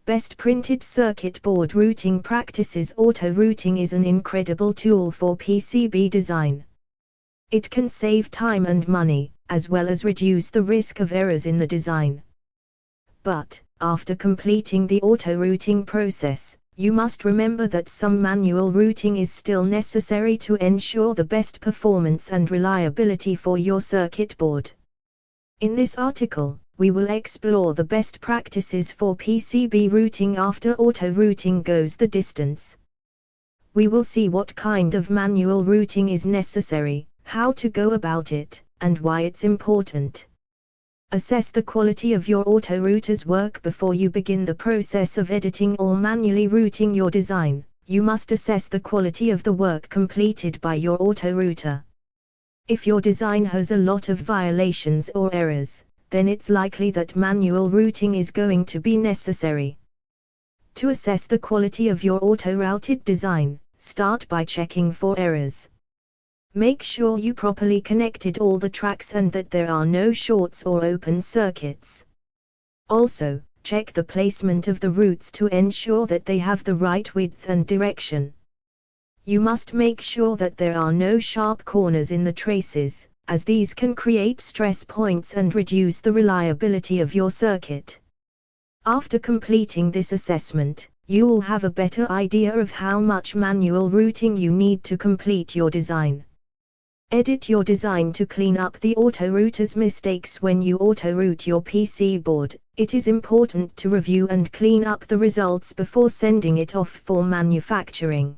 Best printed circuit board routing practices. Auto-routing is an incredible tool for PCB design. It can save time and money, as well as reduce the risk of errors in the design. But, after completing the auto-routing process, you must remember that some manual routing is still necessary to ensure the best performance and reliability for your circuit board. In this article, we will explore the best practices for PCB routing after auto-routing goes the distance. We will see what kind of manual routing is necessary, how to go about it, and why it's important. Assess the quality of your auto-router's work before you begin the process of editing or manually routing your design. You must assess the quality of the work completed by your auto-router. If your design has a lot of violations or errors, then it's likely that manual routing is going to be necessary. To assess the quality of your auto-routed design, start by checking for errors. Make sure you properly connected all the tracks and that there are no shorts or open circuits. Also, check the placement of the routes to ensure that they have the right width and direction. You must make sure that there are no sharp corners in the traces, as these can create stress points and reduce the reliability of your circuit. After completing this assessment, you will have a better idea of how much manual routing you need to complete your design. Edit your design to clean up the auto-router's mistakes. When you auto-route your PC board, it is important to review and clean up the results before sending it off for manufacturing.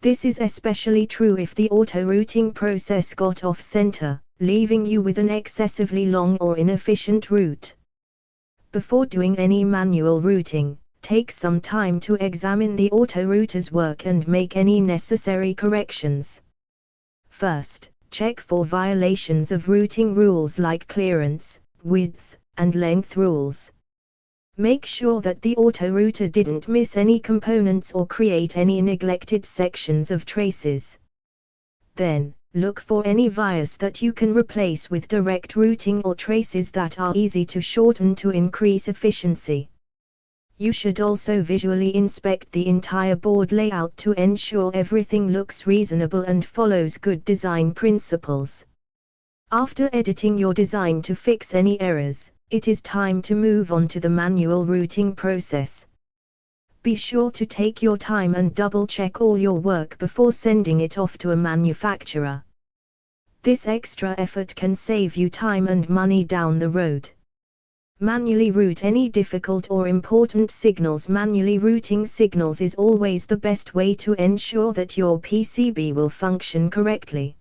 This is especially true if the auto-routing process got off-center, leaving you with an excessively long or inefficient route. Before doing any manual routing, take some time to examine the auto-router's work and make any necessary corrections. First, check for violations of routing rules like clearance, width, and length rules. Make sure that the auto-router didn't miss any components or create any neglected sections of traces. Then, look for any vias that you can replace with direct routing or traces that are easy to shorten to increase efficiency. You should also visually inspect the entire board layout to ensure everything looks reasonable and follows good design principles. After editing your design to fix any errors, it is time to move on to the manual routing process. Be sure to take your time and double-check all your work before sending it off to a manufacturer. This extra effort can save you time and money down the road. Manually route any difficult or important signals. Manually routing signals is always the best way to ensure that your PCB will function correctly.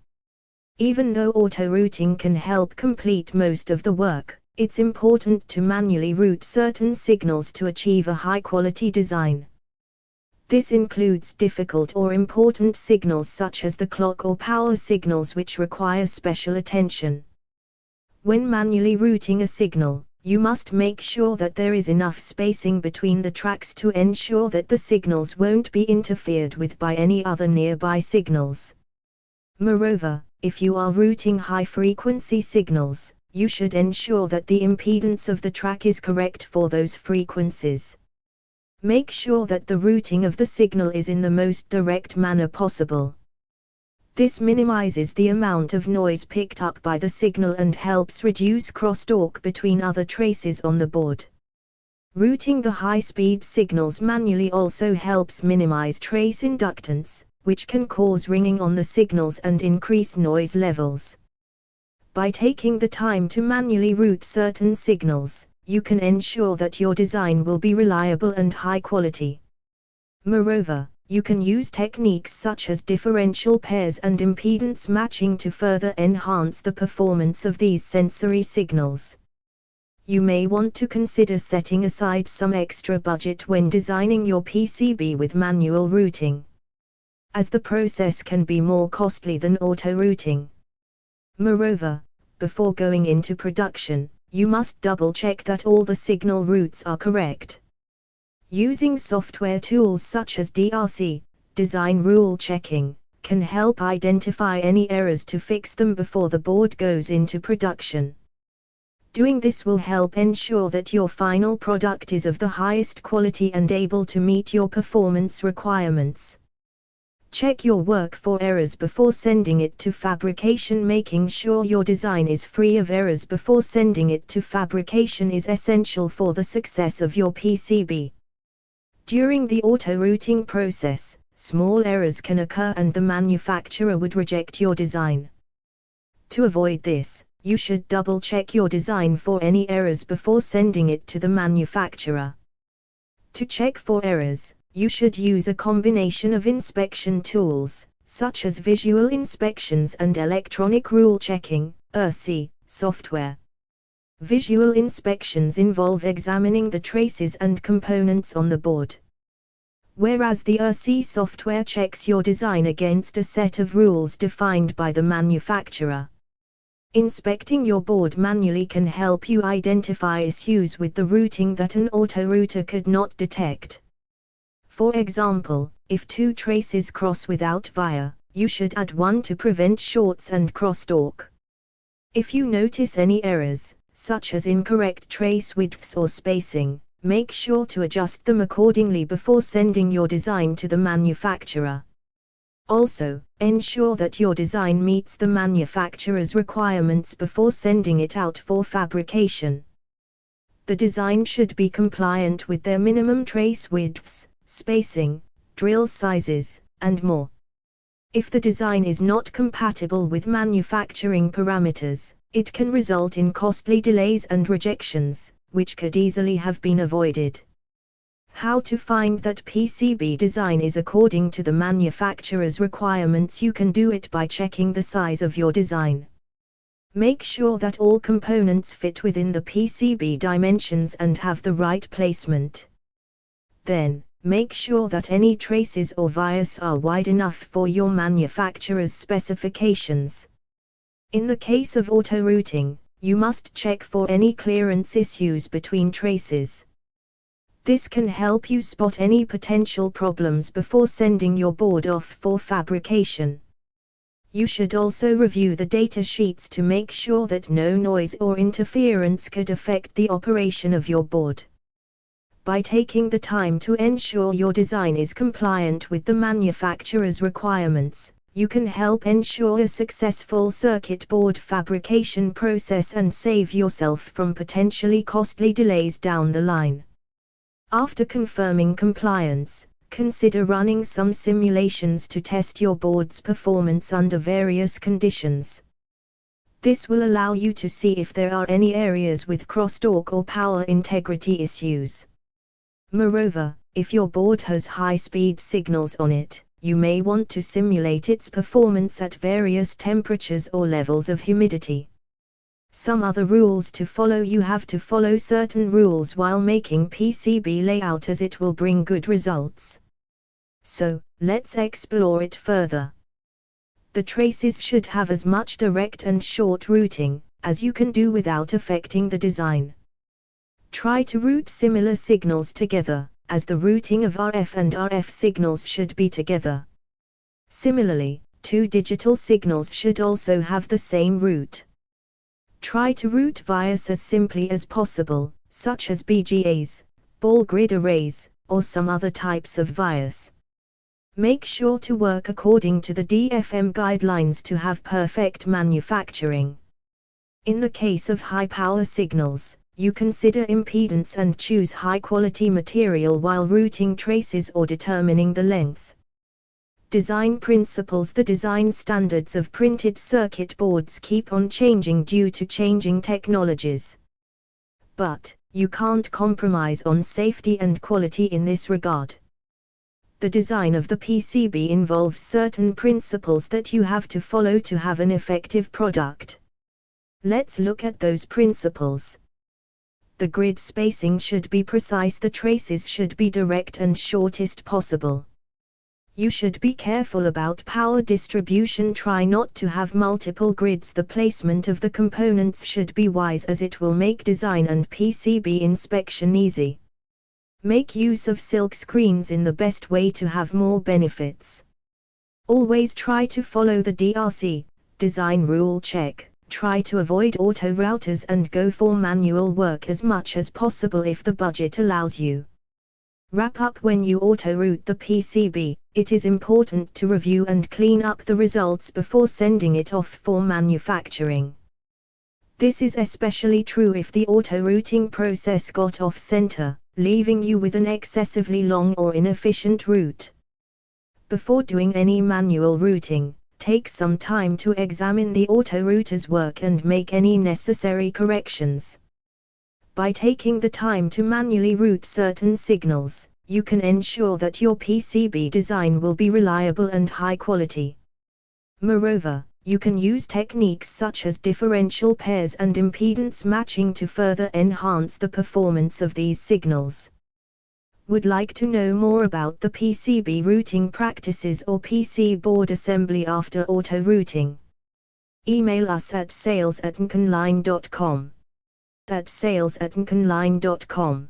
Even though auto-routing can help complete most of the work, it's important to manually route certain signals to achieve a high-quality design. This includes difficult or important signals such as the clock or power signals, which require special attention. When manually routing a signal, you must make sure that there is enough spacing between the tracks to ensure that the signals won't be interfered with by any other nearby signals. Moreover, if you are routing high-frequency signals, you should ensure that the impedance of the track is correct for those frequencies. Make sure that the routing of the signal is in the most direct manner possible. This minimizes the amount of noise picked up by the signal and helps reduce crosstalk between other traces on the board. Routing the high-speed signals manually also helps minimize trace inductance, which can cause ringing on the signals and increase noise levels. By taking the time to manually route certain signals, you can ensure that your design will be reliable and high quality. Moreover, you can use techniques such as differential pairs and impedance matching to further enhance the performance of these sensory signals. You may want to consider setting aside some extra budget when designing your PCB with manual routing, as the process can be more costly than auto-routing. Moreover, before going into production, you must double-check that all the signal routes are correct. Using software tools such as DRC, design rule checking, can help identify any errors to fix them before the board goes into production. Doing this will help ensure that your final product is of the highest quality and able to meet your performance requirements. Check your work for errors before sending it to fabrication. Making sure your design is free of errors before sending it to fabrication is essential for the success of your PCB. During the auto-routing process, small errors can occur and the manufacturer would reject your design. To avoid this, you should double-check your design for any errors before sending it to the manufacturer. To check for errors, you should use a combination of inspection tools, such as visual inspections and electronic rule checking, (ERC) software. Visual inspections involve examining the traces and components on the board, whereas the ERC software checks your design against a set of rules defined by the manufacturer. Inspecting your board manually can help you identify issues with the routing that an auto-router could not detect. For example, if two traces cross without via, you should add one to prevent shorts and crosstalk. If you notice any errors, such as incorrect trace widths or spacing, make sure to adjust them accordingly before sending your design to the manufacturer. Also, ensure that your design meets the manufacturer's requirements before sending it out for fabrication. The design should be compliant with their minimum trace widths, spacing, drill sizes, and more. If the design is not compatible with manufacturing parameters, it can result in costly delays and rejections, which could easily have been avoided. How to find that PCB design is according to the manufacturer's requirements? You can do it by checking the size of your design. Make sure that all components fit within the PCB dimensions and have the right placement. Then, make sure that any traces or vias are wide enough for your manufacturer's specifications. In the case of auto-routing, you must check for any clearance issues between traces. This can help you spot any potential problems before sending your board off for fabrication. You should also review the data sheets to make sure that no noise or interference could affect the operation of your board. By taking the time to ensure your design is compliant with the manufacturer's requirements, you can help ensure a successful circuit board fabrication process and save yourself from potentially costly delays down the line. After confirming compliance, consider running some simulations to test your board's performance under various conditions. This will allow you to see if there are any areas with crosstalk or power integrity issues. Moreover, if your board has high-speed signals on it, you may want to simulate its performance at various temperatures or levels of humidity. Some other rules to follow: you have to follow certain rules while making PCB layout, as it will bring good results. So, let's explore it further. The traces should have as much direct and short routing as you can do without affecting the design. Try to route similar signals together, as the routing of RF and RF signals should be together. Similarly, two digital signals should also have the same route. Try to route vias as simply as possible, such as BGAs, ball grid arrays, or some other types of vias. Make sure to work according to the DFM guidelines to have perfect manufacturing. In the case of high-power signals, you consider impedance and choose high-quality material while routing traces or determining the length. Design principles: the design standards of printed circuit boards keep on changing due to changing technologies. But, you can't compromise on safety and quality in this regard. The design of the PCB involves certain principles that you have to follow to have an effective product. Let's look at those principles. The grid spacing should be precise. The traces should be direct and shortest possible. You should be careful about power distribution. Try not to have multiple grids. The placement of the components should be wise, as it will make design and PCB inspection easy. Make use of silk screens in the best way to have more benefits. Always try to follow the DRC, Design Rule Check, Try to avoid auto routers and go for manual work as much as possible if the budget allows you. Wrap up. When you auto-route the PCB, it is important to review and clean up the results before sending it off for manufacturing. This is especially true if the auto-routing process got off-center, leaving you with an excessively long or inefficient route. Before doing any manual routing, take some time to examine the auto-router's work and make any necessary corrections. By taking the time to manually route certain signals, you can ensure that your PCB design will be reliable and high quality. Moreover, you can use techniques such as differential pairs and impedance matching to further enhance the performance of these signals. Would like to know more about the PCB routing practices or PC board assembly after auto-routing? Email us at sales@nconline.com. That's sales@nconline.com.